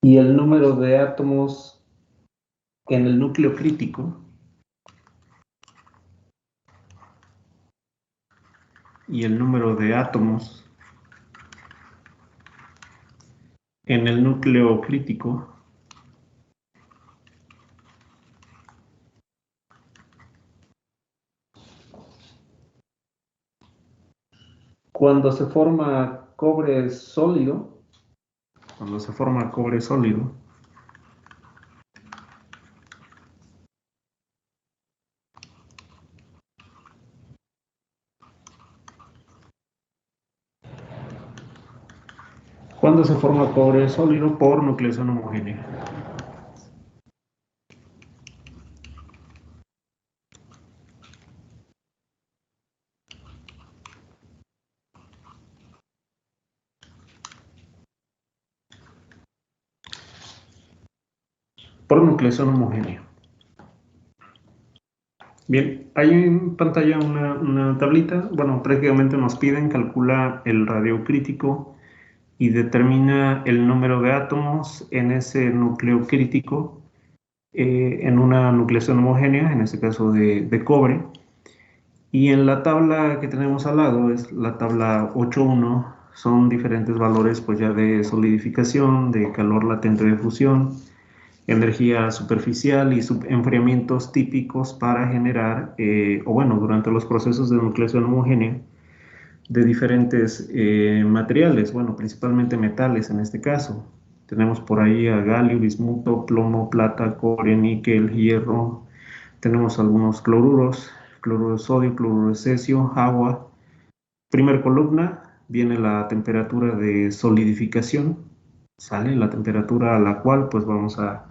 y el número de átomos en el núcleo crítico cuando se forma cobre sólido, por nucleación homogénea. Bien, hay en pantalla una tablita. Bueno, prácticamente nos piden, calcula el radio crítico y determina el número de átomos en ese núcleo crítico en una nucleación homogénea, en este caso de cobre. Y en la tabla que tenemos al lado, es la tabla 8.1, son diferentes valores pues ya de solidificación, de calor latente de fusión, energía superficial y subenfriamientos típicos para generar, durante los procesos de nucleación homogénea de diferentes materiales, bueno, principalmente metales en este caso. Tenemos por ahí a galio, bismuto, plomo, plata, cobre, níquel, hierro. Tenemos algunos cloruros, cloruro de sodio, cloruro de cesio, agua. Primer columna viene la temperatura de solidificación, sale la temperatura a la cual pues vamos a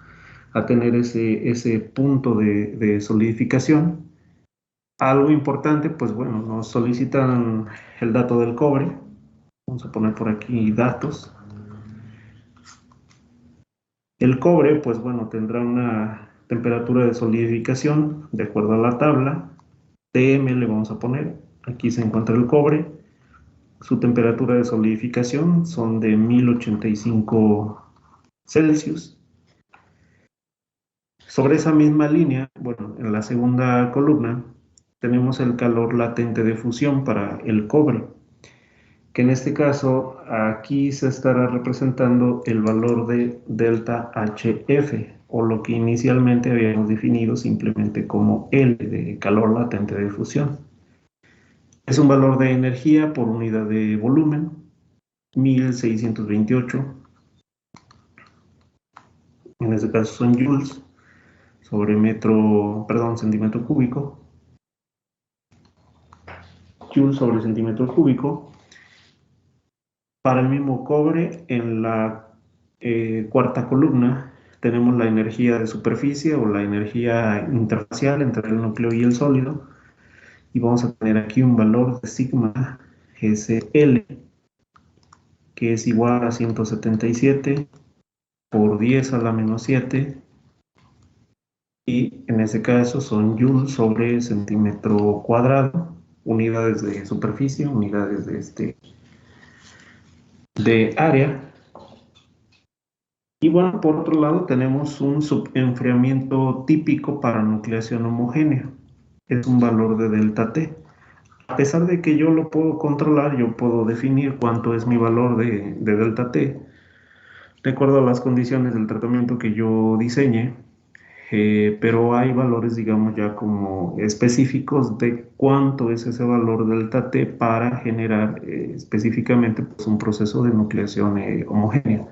tener ese punto de solidificación. Algo importante, pues bueno, nos solicitan el dato del cobre. Vamos a poner por aquí datos. El cobre, pues bueno, tendrá una temperatura de solidificación de acuerdo a la tabla. TM le vamos a poner. Aquí se encuentra el cobre. Su temperatura de solidificación son de 1085 Celsius. Sobre esa misma línea, bueno, en la segunda columna, tenemos el calor latente de fusión para el cobre, que en este caso aquí se estará representando el valor de delta HF, o lo que inicialmente habíamos definido simplemente como L, de calor latente de fusión. Es un valor de energía por unidad de volumen, 1628. En este caso son joules sobre centímetro cúbico. Joule sobre centímetro cúbico. Para el mismo cobre, en la cuarta columna, tenemos la energía de superficie o la energía interfacial entre el núcleo y el sólido. Y vamos a tener aquí un valor de sigma SL, que es igual a 177 por 10 a la menos 7. Y en ese caso son joules sobre centímetro cuadrado, unidades de superficie, unidades de área. Y bueno, por otro lado tenemos un subenfriamiento típico para nucleación homogénea. Es un valor de delta T. A pesar de que yo lo puedo controlar, yo puedo definir cuánto es mi valor de delta T, de acuerdo a las condiciones del tratamiento que yo diseñe. Pero hay valores, digamos, ya como específicos de cuánto es ese valor delta T para generar específicamente pues, un proceso de nucleación homogénea.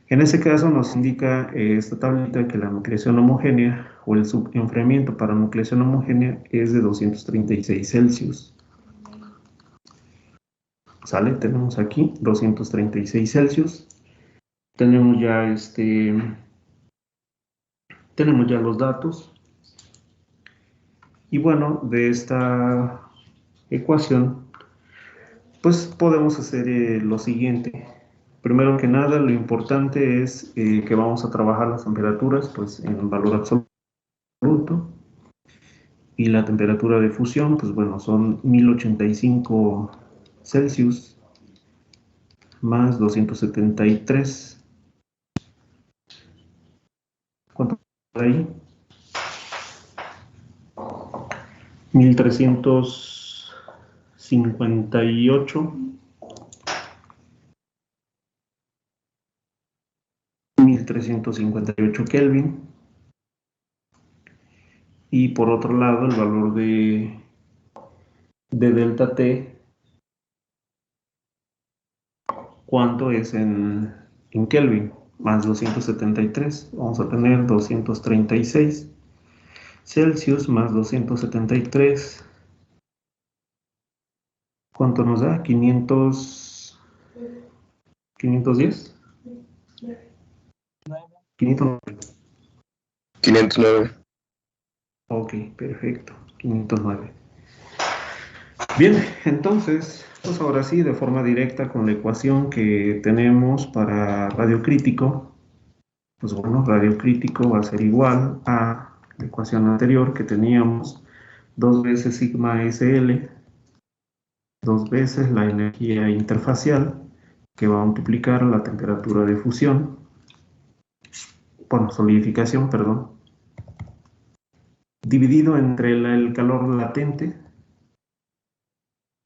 En ese caso nos indica esta tablita que la nucleación homogénea o el subenfriamiento para nucleación homogénea es de 236 Celsius. ¿Sale? Tenemos aquí 236 Celsius. Tenemos ya los datos. Y bueno, de esta ecuación, pues podemos hacer lo siguiente. Primero que nada, lo importante es que vamos a trabajar las temperaturas pues, en valor absoluto. Y la temperatura de fusión, pues bueno, son 1085 Celsius más 273. ahí. 1358. 1358 Kelvin. Y por otro lado, el valor de delta T, ¿cuánto es en Kelvin? Más 273. Vamos a tener 236 Celsius más 273. ¿Cuánto nos da? 510. 509. 509. Ok, perfecto. 509. Bien, entonces, pues ahora sí, de forma directa con la ecuación que tenemos para radio crítico, pues bueno, radio crítico va a ser igual a la ecuación anterior que teníamos, 2 veces sigma SL, 2 veces la energía interfacial, que va a multiplicar la temperatura de fusión, bueno, solidificación, perdón, dividido entre el calor latente,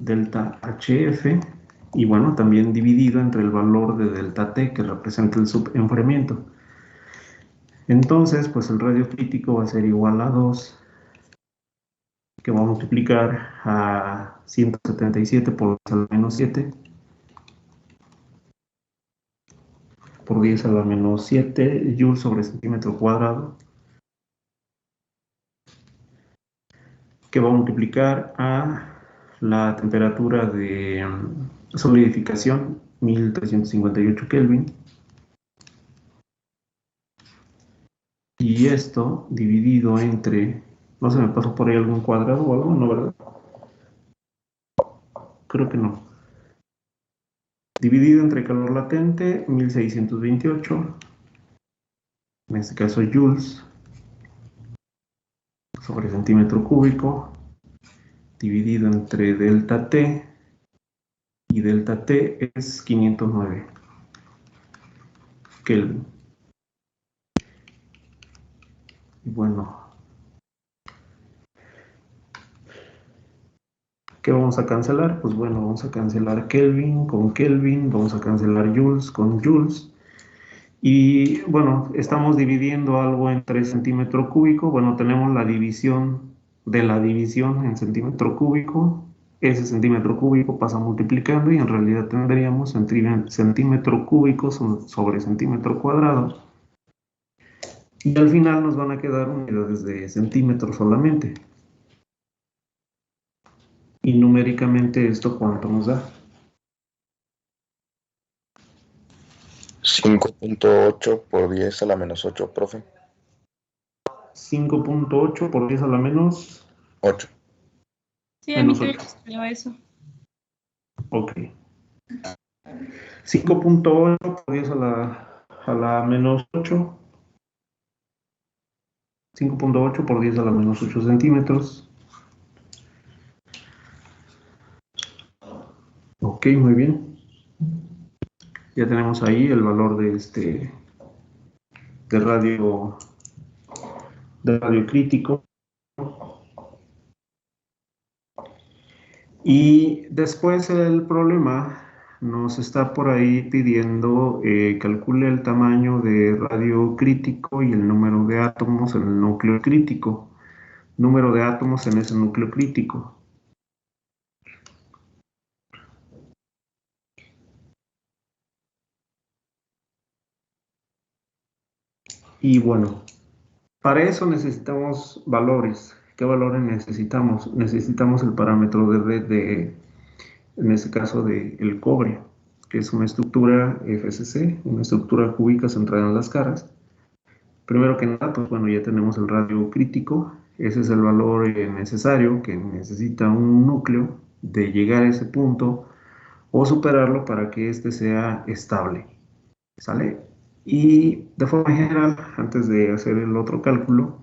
delta HF, y bueno, también dividido entre el valor de delta T, que representa el subenfriamiento. Entonces, pues el radio crítico va a ser igual a 2, que va a multiplicar a 177 por 10 a la menos 7, por 10 a la menos 7 joules sobre centímetro cuadrado, que va a multiplicar a la temperatura de solidificación, 1358 Kelvin, y esto dividido entre, no se me pasó por ahí algún cuadrado o algo, ¿no, verdad? Creo que no. Dividido entre calor latente, 1628, en este caso joules, sobre centímetro cúbico, dividido entre delta T, y delta T es 509 Kelvin. Y bueno, ¿qué vamos a cancelar? Pues bueno, vamos a cancelar Kelvin con Kelvin, vamos a cancelar joules con joules. Y bueno, estamos dividiendo algo entre centímetro cúbico. Bueno, tenemos la división de la división en centímetro cúbico. Ese centímetro cúbico pasa multiplicando y en realidad tendríamos centímetro cúbico sobre centímetro cuadrado. Y al final nos van a quedar unidades de centímetros solamente. Y numéricamente, ¿esto cuánto nos da? 5.8 por 10 a la menos 8, profe. 5.8 por 10 a la menos 8. Sí, a mí menos también 8. me salió eso. Ok. 5.8 por 10 a la menos 8. 5.8 por 10 a la menos 8 centímetros. Ok, muy bien. Ya tenemos ahí el valor de radio crítico. Y después el problema nos está por ahí pidiendo calcule el tamaño de radio crítico y el número de átomos en el núcleo crítico. Número de átomos en ese núcleo crítico. Y bueno, para eso necesitamos valores. ¿Qué valores necesitamos? Necesitamos el parámetro de red en este caso, del cobre, que es una estructura FCC, una estructura cúbica centrada en las caras. Primero que nada, pues bueno, ya tenemos el radio crítico. Ese es el valor necesario que necesita un núcleo de llegar a ese punto o superarlo para que éste sea estable. ¿Sale? Y de forma general, antes de hacer el otro cálculo,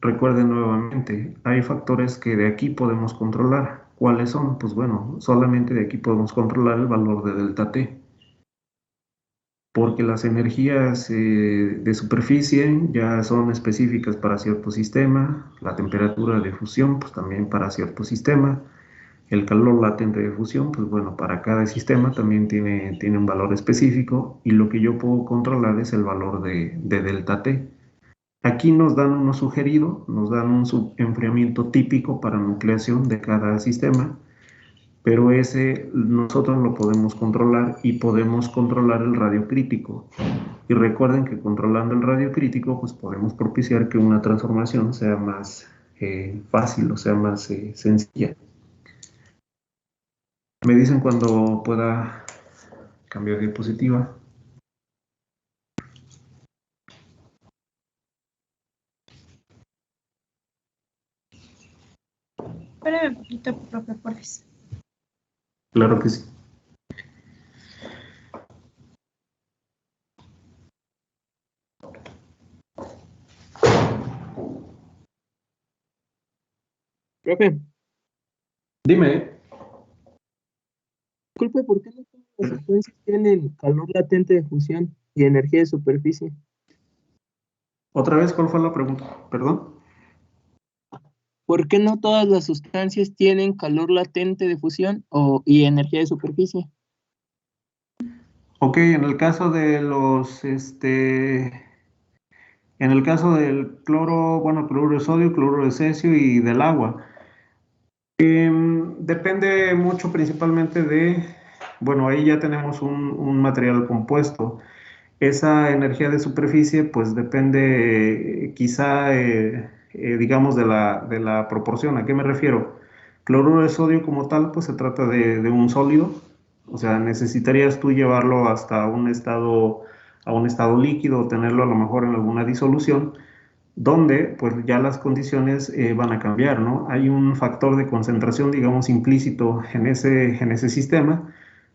recuerden nuevamente, hay factores que de aquí podemos controlar. ¿Cuáles son? Pues bueno, solamente de aquí podemos controlar el valor de delta T. porque las energías de superficie ya son específicas para cierto sistema, la temperatura de fusión pues también para cierto sistema, el calor latente de fusión pues bueno, para cada sistema también tiene un valor específico y lo que yo puedo controlar es el valor de delta T. Aquí nos dan uno sugerido, nos dan un subenfriamiento típico para nucleación de cada sistema, pero ese nosotros lo podemos controlar y podemos controlar el radio crítico. Y recuerden que controlando el radio crítico, pues podemos propiciar que una transformación sea más fácil o sea más sencilla. Me dicen cuando pueda cambiar diapositiva. Espérame un poquito, profe, porfis. Claro que sí. Profe, Dime. disculpe, ¿por qué no todas las sustancias tienen calor latente de fusión y energía de superficie? Otra vez, ¿cuál fue la pregunta? Perdón. ¿Por qué no todas las sustancias tienen calor latente de fusión y energía de superficie? Ok, en el caso de en el caso del cloro, bueno, cloruro de sodio, cloruro de cesio y del agua, depende mucho principalmente bueno, ahí ya tenemos un material compuesto. Esa energía de superficie, pues depende quizá, digamos, de la proporción. ¿A qué me refiero? Cloruro de sodio como tal, pues se trata de un sólido, o sea, necesitarías tú llevarlo hasta a un estado líquido o tenerlo a lo mejor en alguna disolución, donde pues ya las condiciones van a cambiar, ¿no? Hay un factor de concentración, digamos, implícito en ese sistema,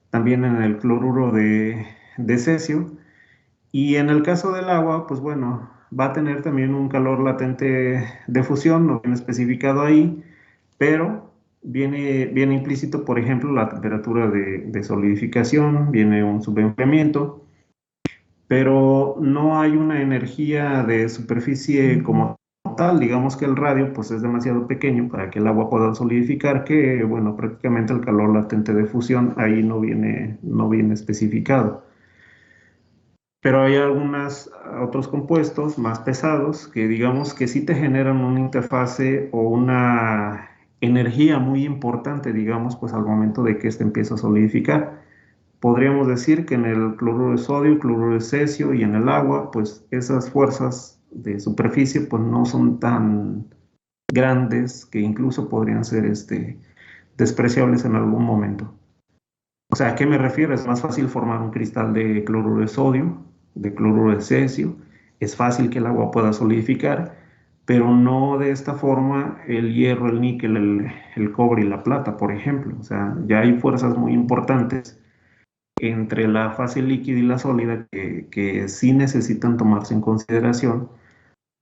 también en el cloruro de cesio, y en el caso del agua, pues bueno, va a tener también un calor latente de fusión, no viene especificado ahí, pero viene implícito, por ejemplo, la temperatura de solidificación, viene un subenfriamiento, pero no hay una energía de superficie como tal. Digamos que el radio pues es demasiado pequeño para que el agua pueda solidificar, que bueno, prácticamente el calor latente de fusión ahí no viene especificado. Pero hay otros compuestos más pesados que digamos que sí te generan una interfase o una energía muy importante, digamos, pues al momento de que este empieza a solidificar. Podríamos decir que en el cloruro de sodio, cloruro de cesio y en el agua, pues esas fuerzas de superficie pues no son tan grandes que incluso podrían ser despreciables en algún momento. O sea, ¿a qué me refiero? Es más fácil formar un cristal de cloruro de sodio, de cloruro de cesio. Es fácil que el agua pueda solidificar, pero no de esta forma el hierro, el níquel, el cobre y la plata, por ejemplo. O sea, ya hay fuerzas muy importantes entre la fase líquida y la sólida que sí necesitan tomarse en consideración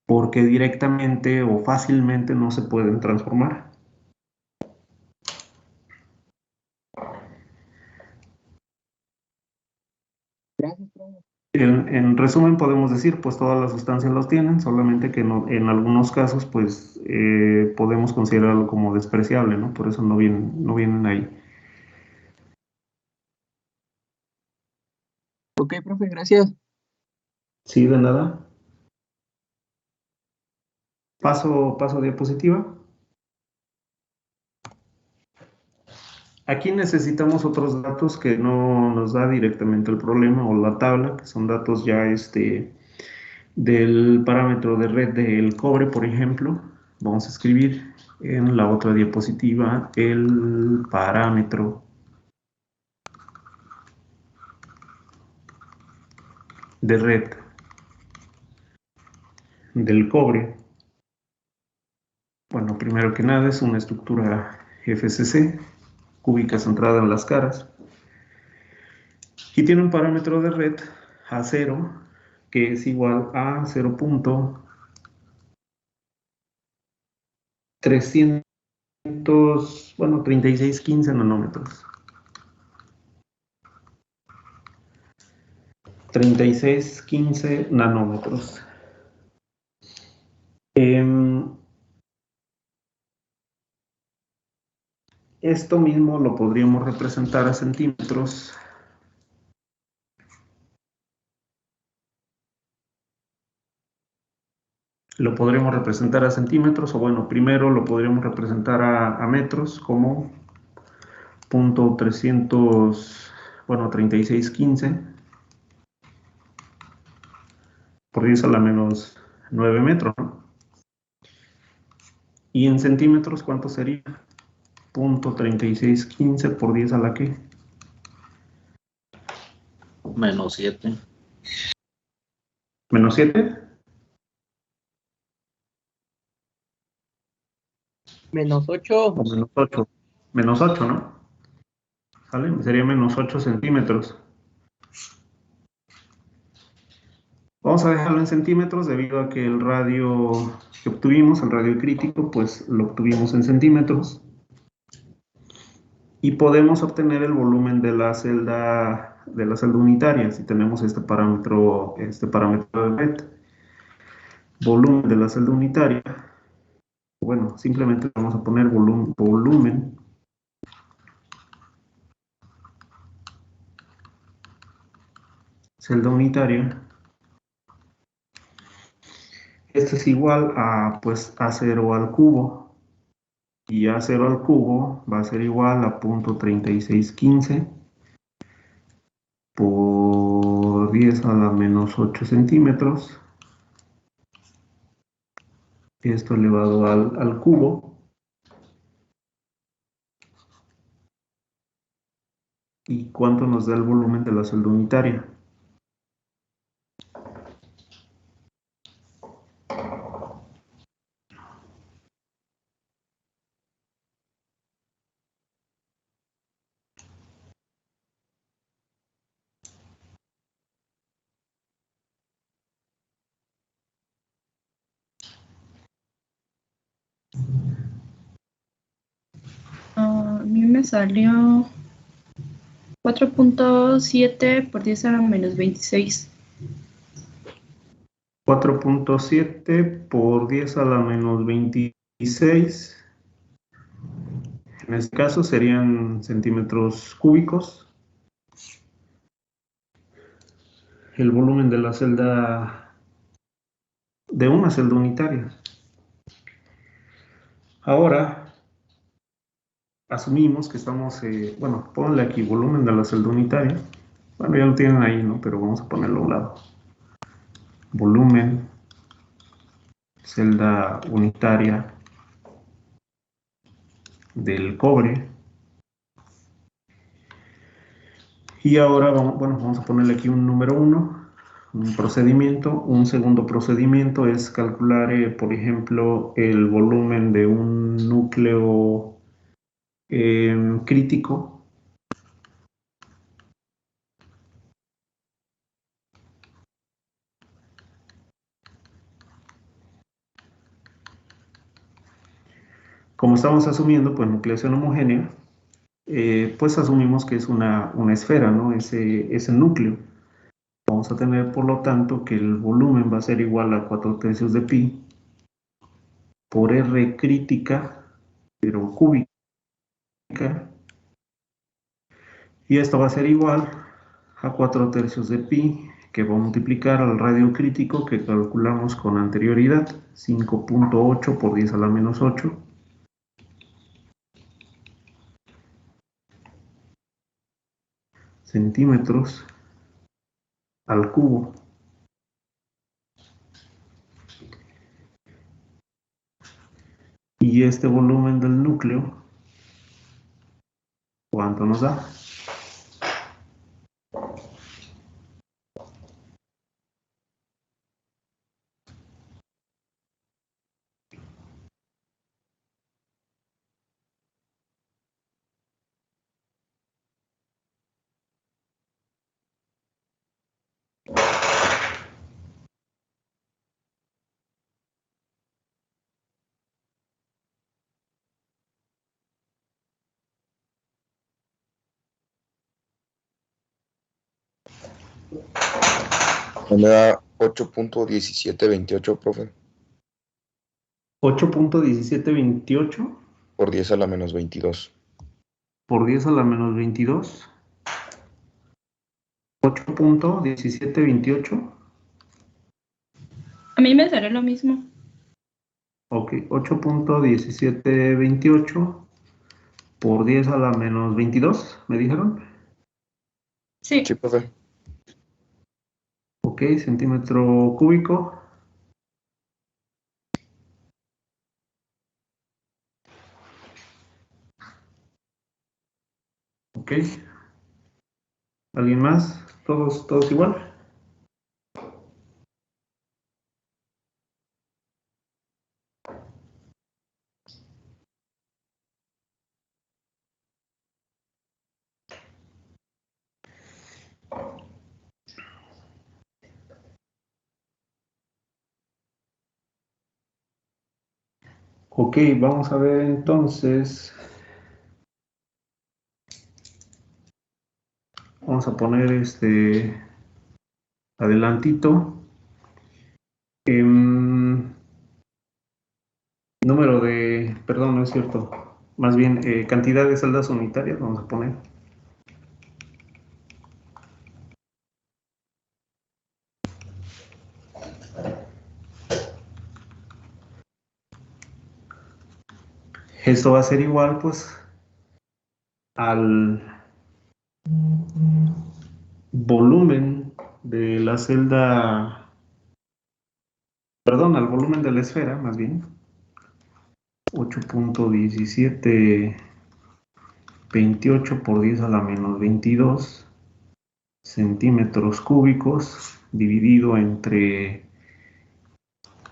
porque directamente o fácilmente no se pueden transformar. En resumen podemos decir, pues todas las sustancias los tienen, solamente que no, en algunos casos pues podemos considerarlo como despreciable, ¿no? Por eso no vienen ahí. Ok, profe, gracias. Sí, de nada. Paso diapositiva. Aquí necesitamos otros datos que no nos da directamente el problema o la tabla, que son datos ya del parámetro de red del cobre, por ejemplo. Vamos a escribir en la otra diapositiva el parámetro de red del cobre. Bueno, primero que nada es una estructura FCC, cúbica centrada en las caras, y tiene un parámetro de red A0 que es igual a 3615 nanómetros. 3615 nanómetros. Esto mismo lo podríamos representar a centímetros. Lo podríamos representar a centímetros, o bueno, primero lo podríamos representar a metros como punto 300, bueno, 3615 por 10 a la menos 9 metros, ¿no? Y en centímetros, ¿cuánto sería? Punto 3615 por 10 a la ¿qué? Menos 7. ¿Menos 7? Menos 8. O menos 8. Menos 8, ¿no? ¿Sale? Sería menos 8 centímetros. Vamos a dejarlo en centímetros debido a que el radio que obtuvimos, el radio crítico, pues lo obtuvimos en centímetros. Y podemos obtener el volumen de la celda unitaria si tenemos este parámetro de Brett. Volumen de la celda unitaria. Bueno, simplemente vamos a poner volumen celda unitaria. Esto es igual a, pues, A0 al cubo. Y A0 al cubo va a ser igual a punto 3615 por 10 a la menos 8 centímetros. Esto elevado al cubo. ¿Y cuánto nos da el volumen de la celda unitaria? A mí me salió 4.7 por 10 a la menos 26. 4.7 por 10 a la menos 26. En este caso serían centímetros cúbicos. El volumen de la celda, de una celda unitaria. Ahora, asumimos que estamos, bueno, ponle aquí volumen de la celda unitaria. Bueno, ya lo tienen ahí, ¿no? Pero vamos a ponerlo a un lado. Volumen, celda unitaria del cobre. Y ahora vamos a ponerle aquí un número 1, un procedimiento. Un segundo procedimiento es calcular, por ejemplo, el volumen de un núcleo crítico. Como estamos asumiendo, pues, nucleación homogénea, pues asumimos que es una esfera, ¿no? Ese núcleo. Vamos a tener, por lo tanto, que el volumen va a ser igual a 4/3 de pi por R crítica, pero cúbica. Y esto va a ser igual a 4/3 de pi, que va a multiplicar al radio crítico que calculamos con anterioridad, 5.8 por 10 a la menos 8. Centímetros al cubo. Y este volumen del núcleo, ¿cuánto nos da? Me da 8.1728, profe, 8.1728 por 10 a la menos 22. por 10 a la menos 22. 8.1728. A mí me sale lo mismo. Ok, 8.1728 por 10 a la menos 22, ¿me dijeron? Sí. Sí, profe. Ok, centímetro cúbico. Ok. ¿Alguien más? ¿Todos igual? Ok, vamos a ver entonces. Vamos a poner adelantito. Número de, perdón, no es cierto. Más bien, cantidad de celdas unitarias, vamos a poner. Esto va a ser igual, pues, al volumen de la celda, perdón, al volumen de la esfera, más bien. 8.1728 por 10 a la menos 22 centímetros cúbicos dividido entre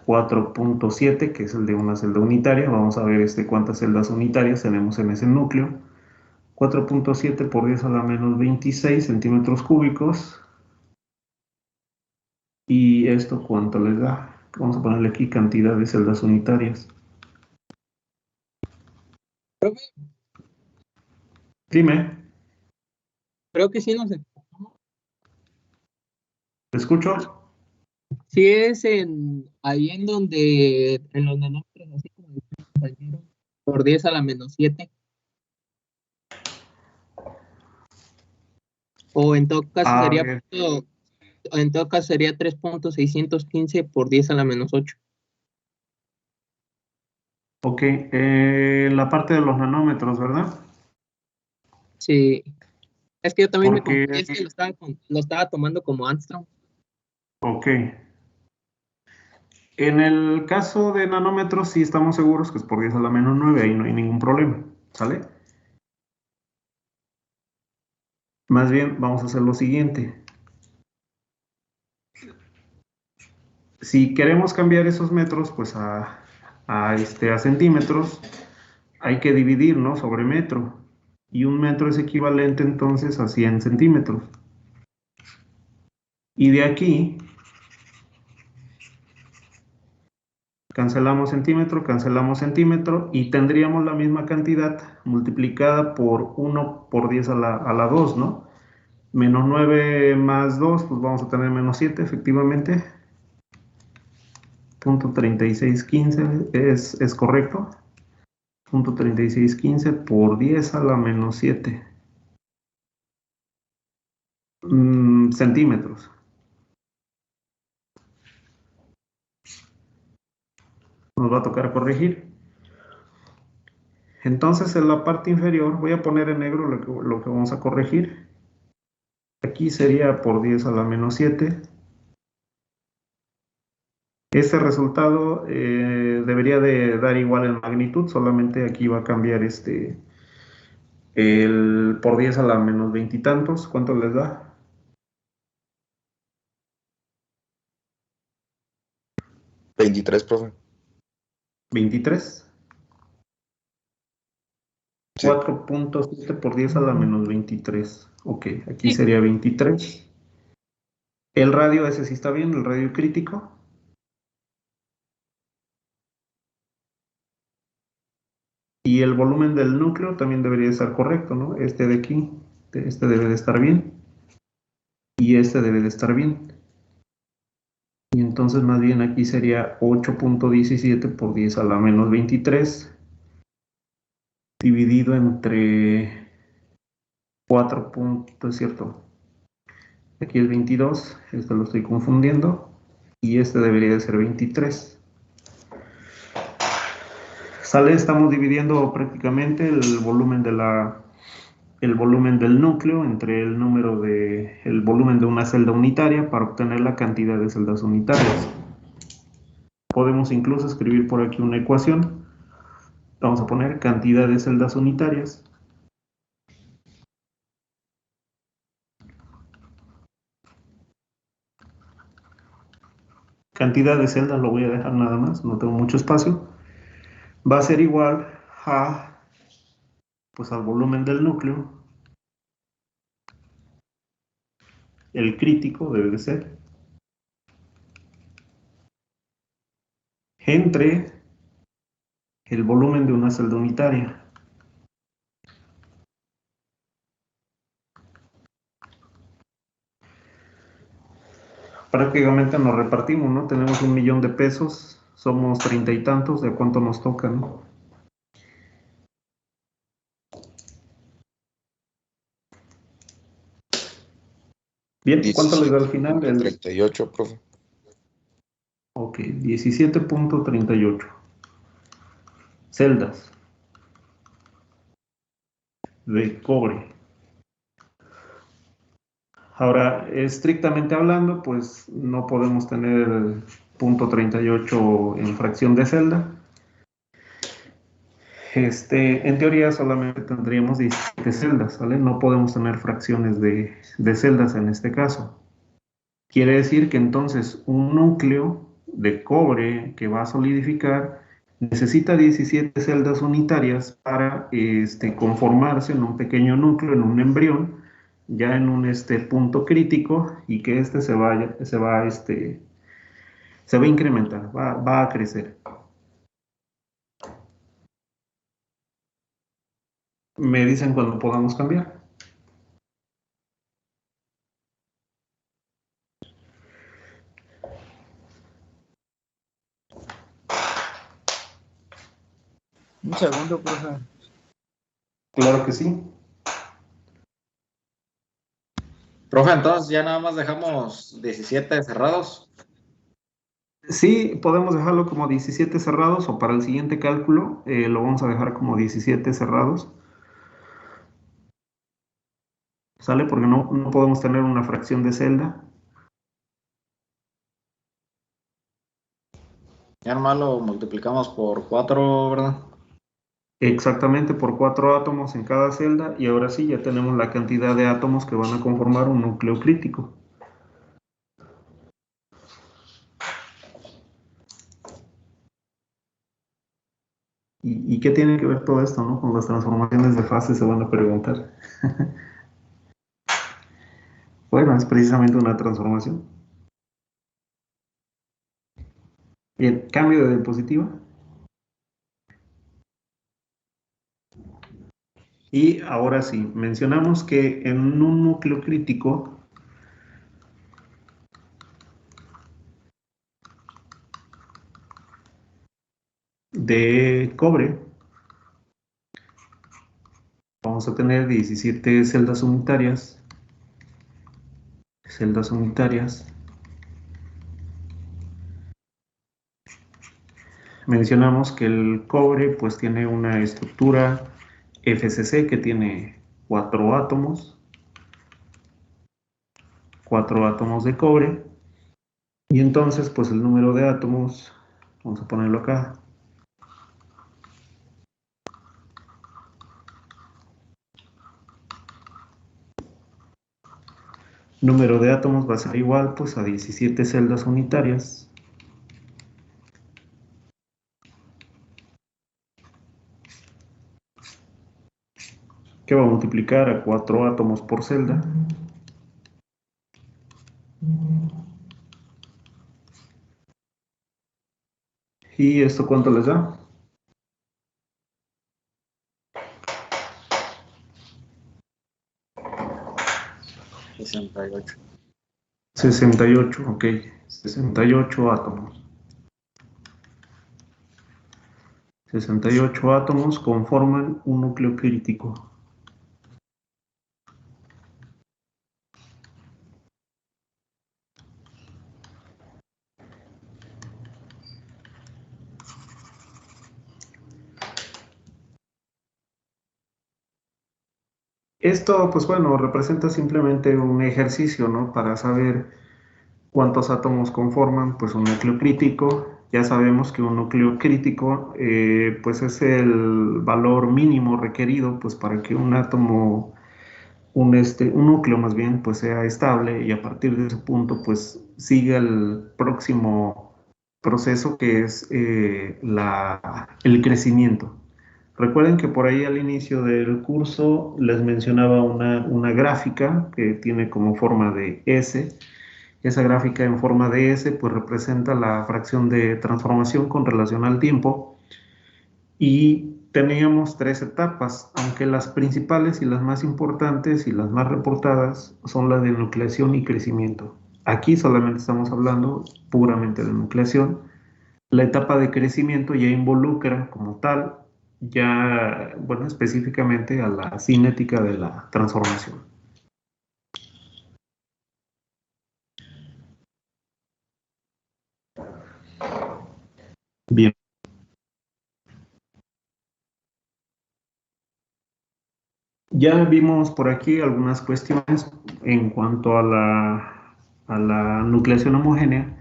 4.7, que es el de una celda unitaria. Vamos a ver cuántas celdas unitarias tenemos en ese núcleo. 4.7 por 10 a la menos 26 centímetros cúbicos. ¿Y esto cuánto les da? Vamos a ponerle aquí cantidad de celdas unitarias. Profe, Dime, creo que sí nos... ¿te escucho? Sí es ahí en donde, en los nanómetros, así como dice el compañero, por 10 a la menos 7. O en todo caso A sería, ver, en todo caso sería 3.615 por 10 a la menos 8. ok, la parte de los nanómetros, ¿verdad? Sí, es que yo también me Porque, confundí, es que lo estaba tomando como Armstrong. ok. En el caso de nanómetros, sí estamos seguros que es por 10 a la menos 9, ahí no hay ningún problema, ¿sale? Más bien, vamos a hacer lo siguiente. Si queremos cambiar esos metros, pues a centímetros, hay que dividir, ¿no? Sobre metro. Y un metro es equivalente entonces a 100 centímetros. Y de aquí, cancelamos centímetro y tendríamos la misma cantidad multiplicada por 1 por 10 a la 2, ¿no? Menos 9 más 2, pues vamos a tener menos 7, efectivamente. Punto 3615 es correcto. Punto 3615 por 10 a la menos 7 centímetros. Nos va a tocar corregir. Entonces en la parte inferior voy a poner en negro lo que vamos a corregir. Aquí sería por 10 a la menos 7. Este resultado debería de dar igual en magnitud, solamente aquí va a cambiar el por 10 a la menos 20 y tantos. ¿Cuánto les da? 23, profe. 23. Sí. 4.7 por 10 a la menos 23. Ok, aquí Sí. sería 23. El radio, ese sí está bien, el radio crítico. Y el volumen del núcleo también debería estar correcto, ¿no? Este de aquí, este debe de estar bien. Y este debe de estar bien. Entonces más bien aquí sería 8.17 por 10 a la menos 23 dividido entre 4 puntos, es cierto. Aquí es 22, este lo estoy confundiendo, y este debería de ser 23. Sale, estamos dividiendo prácticamente el volumen del núcleo entre el volumen de una celda unitaria para obtener la cantidad de celdas unitarias. Podemos incluso escribir por aquí una ecuación. Vamos a poner cantidad de celdas unitarias. Cantidad de celdas lo voy a dejar nada más, no tengo mucho espacio. Va a ser igual pues al volumen del núcleo. El crítico debe de ser entre el volumen de una celda unitaria. Prácticamente nos repartimos, ¿no? Tenemos 1.000.000 de pesos, somos 30 y tantos, ¿de cuánto nos toca, no? Bien, ¿cuánto le da al final? 38, profe. Ok, 17.38. Celdas de cobre. Ahora, estrictamente hablando, pues no podemos tener .38 en fracción de celda. En teoría solamente tendríamos 17 celdas, ¿vale? No podemos tener fracciones de celdas en este caso. Quiere decir que entonces un núcleo de cobre que va a solidificar necesita 17 celdas unitarias para conformarse en un pequeño núcleo, en un embrión, ya en un punto crítico, y que se va a incrementar, va a crecer. Me dicen cuando podamos cambiar. Un segundo, profe. Claro que sí. Profe, entonces ya nada más dejamos 17 cerrados. Sí, podemos dejarlo como 17 cerrados, o para el siguiente cálculo lo vamos a dejar como 17 cerrados. ¿Sale? Porque no podemos tener una fracción de celda. Ya nomás lo multiplicamos por 4, ¿verdad? Exactamente, por 4 átomos en cada celda, y ahora sí ya tenemos la cantidad de átomos que van a conformar un núcleo crítico. ¿Y qué tiene que ver todo esto, no? Con las transformaciones de fase, se van a preguntar. Bueno, es precisamente una transformación. Bien, cambio de diapositiva. Y ahora sí, mencionamos que en un núcleo crítico de cobre vamos a tener 17 celdas unitarias. Mencionamos que el cobre pues tiene una estructura FCC que tiene 4 átomos. 4 átomos de cobre. Y entonces pues el número de átomos, vamos a ponerlo acá. Número de átomos va a ser igual pues a 17 celdas unitarias. Que va a multiplicar a 4 átomos por celda. ¿Y esto cuánto les da? 68. 68, ok. 68 átomos. 68 átomos conforman un núcleo crítico. Esto, pues bueno, representa simplemente un ejercicio, ¿no? Para saber cuántos átomos conforman, pues, un núcleo crítico. Ya sabemos que un núcleo crítico, pues, es el valor mínimo requerido, pues, para que un átomo, un núcleo más bien, pues, sea estable, y a partir de ese punto, pues, siga el próximo proceso, que es el crecimiento. Recuerden que por ahí al inicio del curso les mencionaba una gráfica que tiene como forma de S. Esa gráfica en forma de S pues representa la fracción de transformación con relación al tiempo, y teníamos 3 etapas, aunque las principales y las más importantes y las más reportadas son las de nucleación y crecimiento. Aquí solamente estamos hablando puramente de nucleación. La etapa de crecimiento ya involucra como tal, ya, bueno, específicamente a la cinética de la transformación. Bien. Ya vimos por aquí algunas cuestiones en cuanto a la nucleación homogénea,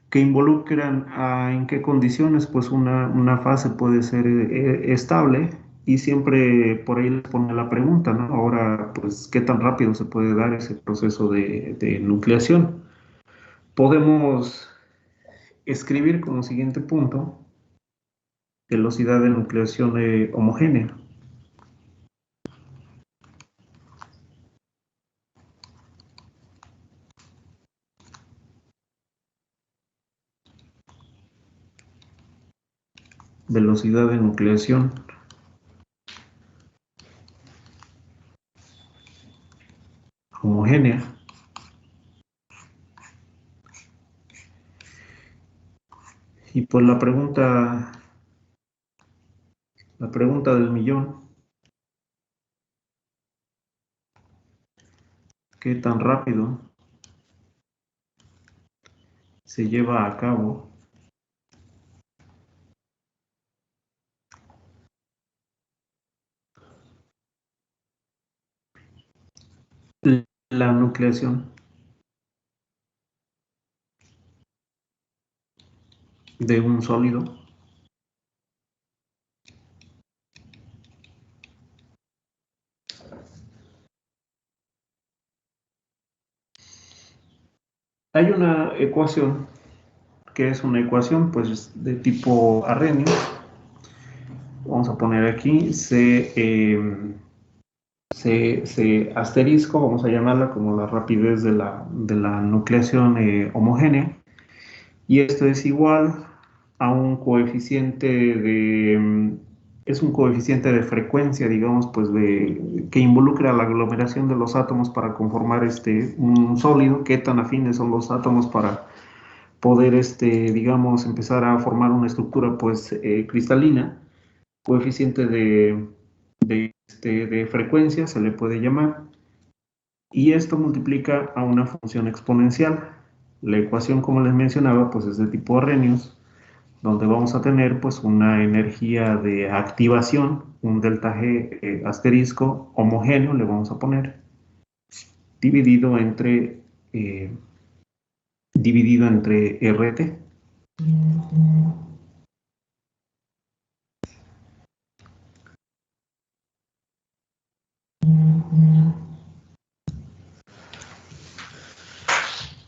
que involucran en qué condiciones pues una fase puede ser estable, y siempre por ahí les pone la pregunta, ¿no? Ahora, pues, ¿qué tan rápido se puede dar ese proceso de nucleación? Podemos escribir como siguiente punto: velocidad de nucleación homogénea. Velocidad de nucleación homogénea. Y pues la pregunta del millón: ¿qué tan rápido se lleva a cabo la nucleación de un sólido? Hay una ecuación que es una ecuación pues de tipo Arrhenius. Vamos a poner aquí C asterisco, vamos a llamarla como la rapidez de la nucleación homogénea, y esto es igual a un coeficiente es un coeficiente de frecuencia, digamos, pues que involucra la aglomeración de los átomos para conformar un sólido. Qué tan afines son los átomos para poder, digamos, empezar a formar una estructura pues cristalina. Coeficiente de frecuencia se le puede llamar, y esto multiplica a una función exponencial. La ecuación, como les mencionaba, pues es de tipo Arrhenius, donde vamos a tener pues una energía de activación, un delta G asterisco homogéneo, le vamos a poner, dividido entre RT.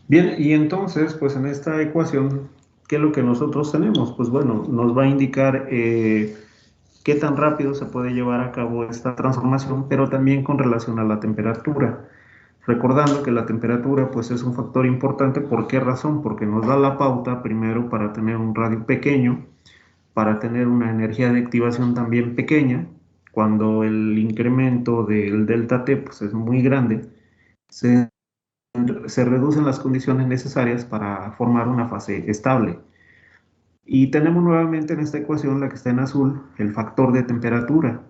Bien, y entonces, pues en esta ecuación, ¿qué es lo que nosotros tenemos? Pues bueno, nos va a indicar qué tan rápido se puede llevar a cabo esta transformación, pero también con relación a la temperatura. Recordando que la temperatura pues es un factor importante. ¿Por qué razón? Porque nos da la pauta primero para tener un radio pequeño, para tener una energía de activación también pequeña. Cuando el incremento del delta T pues es muy grande, se se reducen las condiciones necesarias para formar una fase estable. Y tenemos nuevamente en esta ecuación, la que está en azul, el factor de temperatura.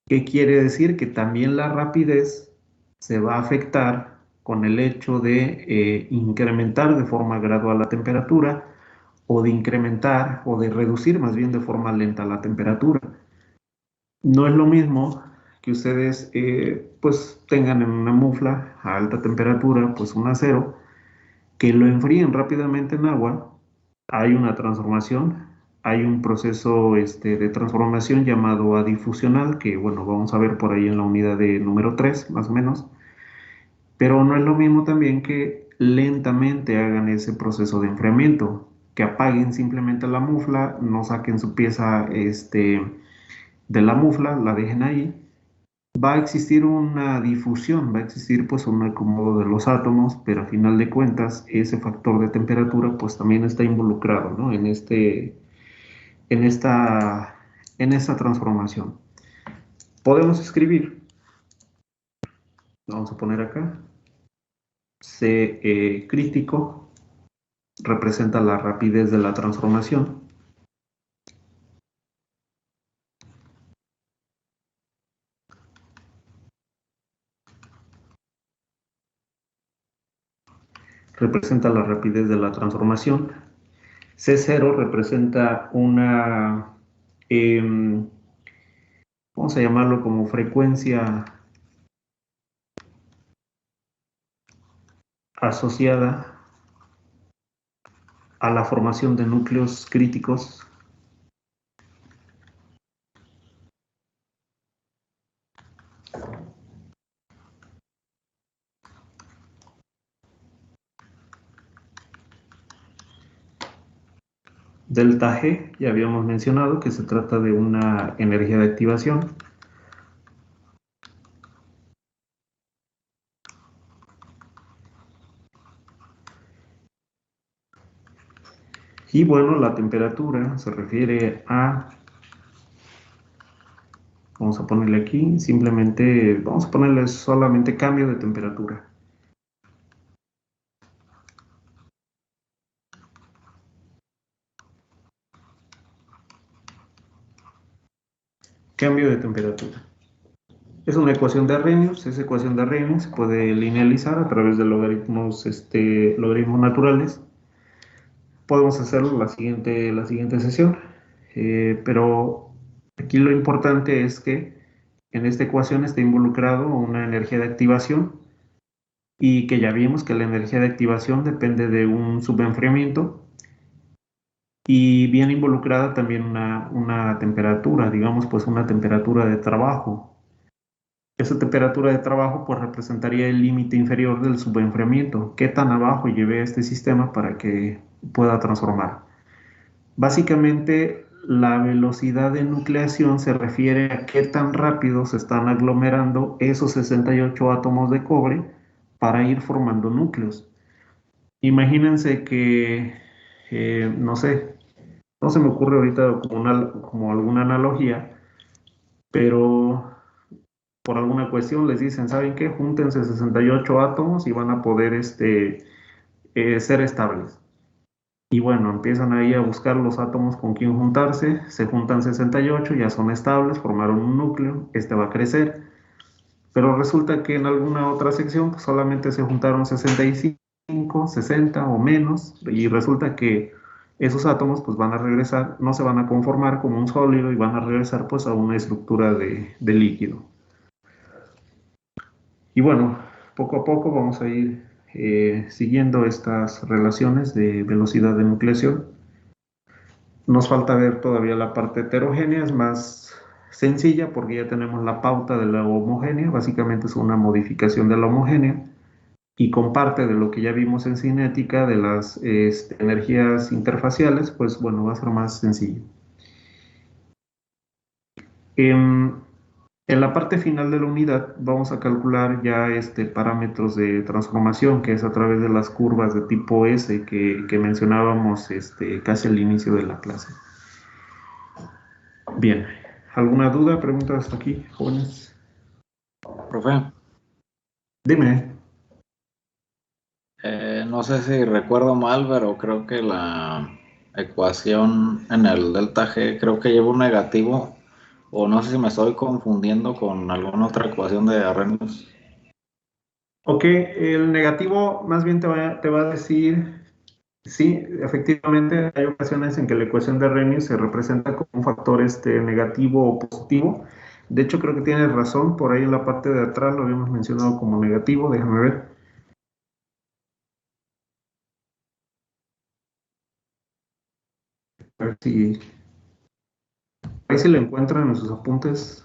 ¿Qué quiere decir? Que también la rapidez se va a afectar con el hecho de incrementar de forma gradual la temperatura, o de incrementar o de reducir más bien de forma lenta la temperatura. No es lo mismo que ustedes pues tengan en una mufla a alta temperatura pues un acero, que lo enfríen rápidamente en agua. Hay una transformación, hay un proceso de transformación llamado adifusional, que bueno, vamos a ver por ahí en la unidad de número 3 más o menos, pero no es lo mismo también que lentamente hagan ese proceso de enfriamiento, que apaguen simplemente la mufla, no saquen su pieza de la mufla, la dejen ahí. Va a existir una difusión, va a existir pues un acomodo de los átomos, pero a final de cuentas ese factor de temperatura pues también está involucrado, ¿no? en esta transformación. Podemos escribir, vamos a poner acá, C crítico representa la rapidez de la transformación. Representa la rapidez de la transformación. C0 representa una, vamos a llamarlo como frecuencia asociada a la formación de núcleos críticos. Delta G, ya habíamos mencionado que se trata de una energía de activación. Y bueno, la temperatura se refiere a, vamos a ponerle aquí, simplemente, vamos a ponerle solamente cambio de temperatura. Cambio de temperatura. Es una ecuación de Arrhenius. Esa ecuación de Arrhenius se puede linealizar a través de logaritmos naturales. Podemos hacerlo la siguiente sesión, pero aquí lo importante es que en esta ecuación está involucrado una energía de activación, y que ya vimos que la energía de activación depende de un subenfriamiento, y viene involucrada también una temperatura, digamos pues una temperatura de trabajo. Esa temperatura de trabajo pues representaría el límite inferior del subenfriamiento. ¿Qué tan abajo llevé este sistema para que pueda transformar? Básicamente, la velocidad de nucleación se refiere a qué tan rápido se están aglomerando esos 68 átomos de cobre para ir formando núcleos. Imagínense que, no sé, no se me ocurre ahorita como alguna analogía, pero por alguna cuestión les dicen, ¿saben qué? Júntense 68 átomos y van a poder ser estables. Y bueno, empiezan ahí a buscar los átomos con quien juntarse, se juntan 68, ya son estables, formaron un núcleo, este va a crecer, pero resulta que en alguna otra sección pues, solamente se juntaron 65, 60 o menos, y resulta que esos átomos pues van a regresar, no se van a conformar como un sólido y van a regresar pues a una estructura de líquido. Y bueno, poco a poco vamos a ir siguiendo estas relaciones de velocidad de nucleación. Nos falta ver todavía la parte heterogénea, es más sencilla porque ya tenemos la pauta de la homogénea, básicamente es una modificación de la homogénea, y con parte de lo que ya vimos en cinética de las energías interfaciales, pues bueno, va a ser más sencillo. En la parte final de la unidad vamos a calcular ya parámetros de transformación, que es a través de las curvas de tipo S que mencionábamos casi al inicio de la clase. Bien, ¿alguna duda, pregunta hasta aquí, jóvenes? Profe, Dime. No sé si recuerdo mal, pero creo que la ecuación en el delta G creo que lleva un negativo, o no sé si me estoy confundiendo con alguna otra ecuación de Arrhenius. Ok, el negativo más bien te va a decir, sí, efectivamente hay ocasiones en que la ecuación de Arrhenius se representa como un factor negativo o positivo. De hecho, creo que tienes razón, por ahí en la parte de atrás lo habíamos mencionado como negativo, déjame ver. A ver si, ahí si lo encuentran en sus apuntes,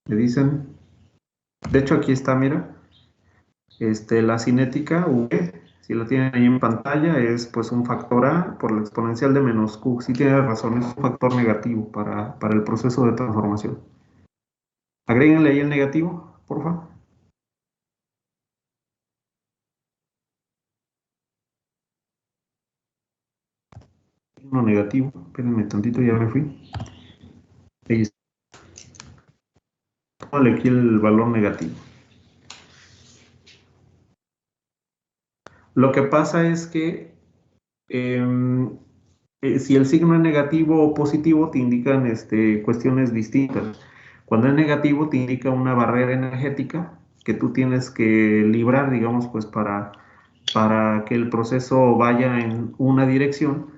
me dicen. De hecho, aquí está, mira, la cinética V, si la tienen ahí en pantalla, es pues un factor A por la exponencial de menos Q. Sí tiene razón, es un factor negativo para el proceso de transformación. Agréguenle ahí el negativo, por favor. Uno negativo, espérenme tantito, ya me fui. Ahí está. Póngale aquí el valor negativo. Lo que pasa es que si el signo es negativo o positivo, te indican cuestiones distintas. Cuando es negativo, te indica una barrera energética que tú tienes que librar, digamos, pues para que el proceso vaya en una dirección.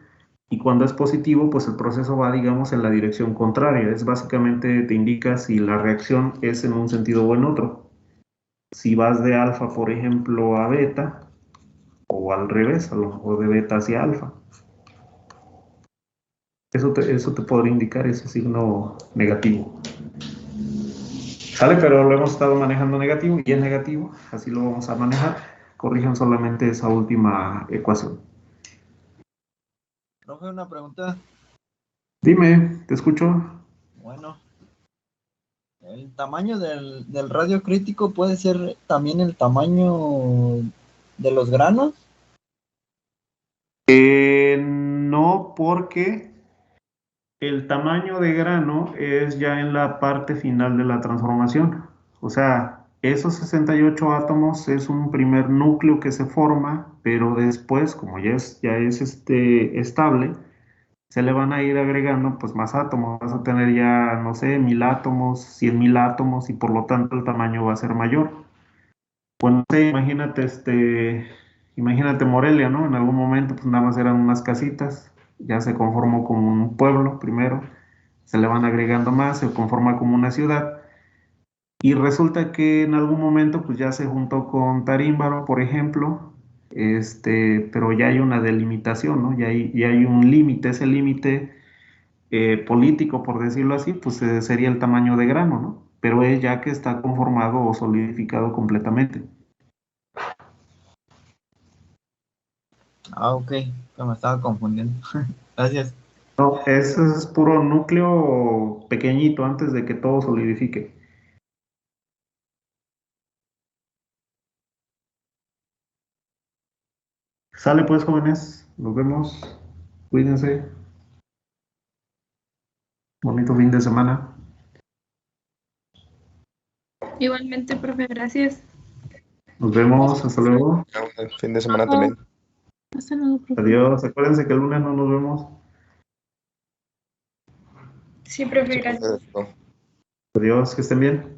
Y cuando es positivo, pues el proceso va, digamos, en la dirección contraria. Es básicamente te indica si la reacción es en un sentido o en otro. Si vas de alfa, por ejemplo, a beta, o al revés, o de beta hacia alfa. Eso te podría indicar ese signo negativo. ¿Sale? Pero lo hemos estado manejando negativo y es negativo, así lo vamos a manejar. Corrijan solamente esa última ecuación. Profe, una pregunta. Dime, ¿te escucho? Bueno, ¿el tamaño del radio crítico puede ser también el tamaño de los granos? No, porque el tamaño de grano es ya en la parte final de la transformación. O sea, esos 68 átomos es un primer núcleo que se forma, pero después, como ya es estable, se le van a ir agregando pues más átomos. Vas a tener ya, no sé, 1000 átomos, 100,000 átomos y por lo tanto el tamaño va a ser mayor. Pues no sé, imagínate Morelia, ¿no? En algún momento pues nada más eran unas casitas, ya se conformó como un pueblo primero, se le van agregando más, se conforma como una ciudad y resulta que en algún momento pues ya se juntó con Tarímbaro, por ejemplo, pero ya hay una delimitación, ¿no? Ya hay un límite, ese límite político, por decirlo así, pues sería el tamaño de grano, ¿no? Pero es ya que está conformado o solidificado completamente. Ah, ok, que me estaba confundiendo. Gracias. No, ese es puro núcleo pequeñito antes de que todo solidifique. Sale pues, jóvenes, nos vemos, cuídense, bonito fin de semana. Igualmente, profe, gracias. Nos vemos, hasta luego. Fin de semana también. Hasta luego, profe. Adiós, acuérdense que el lunes no nos vemos. Sí, profe, Sí, gracias. profe. Adiós, que estén bien.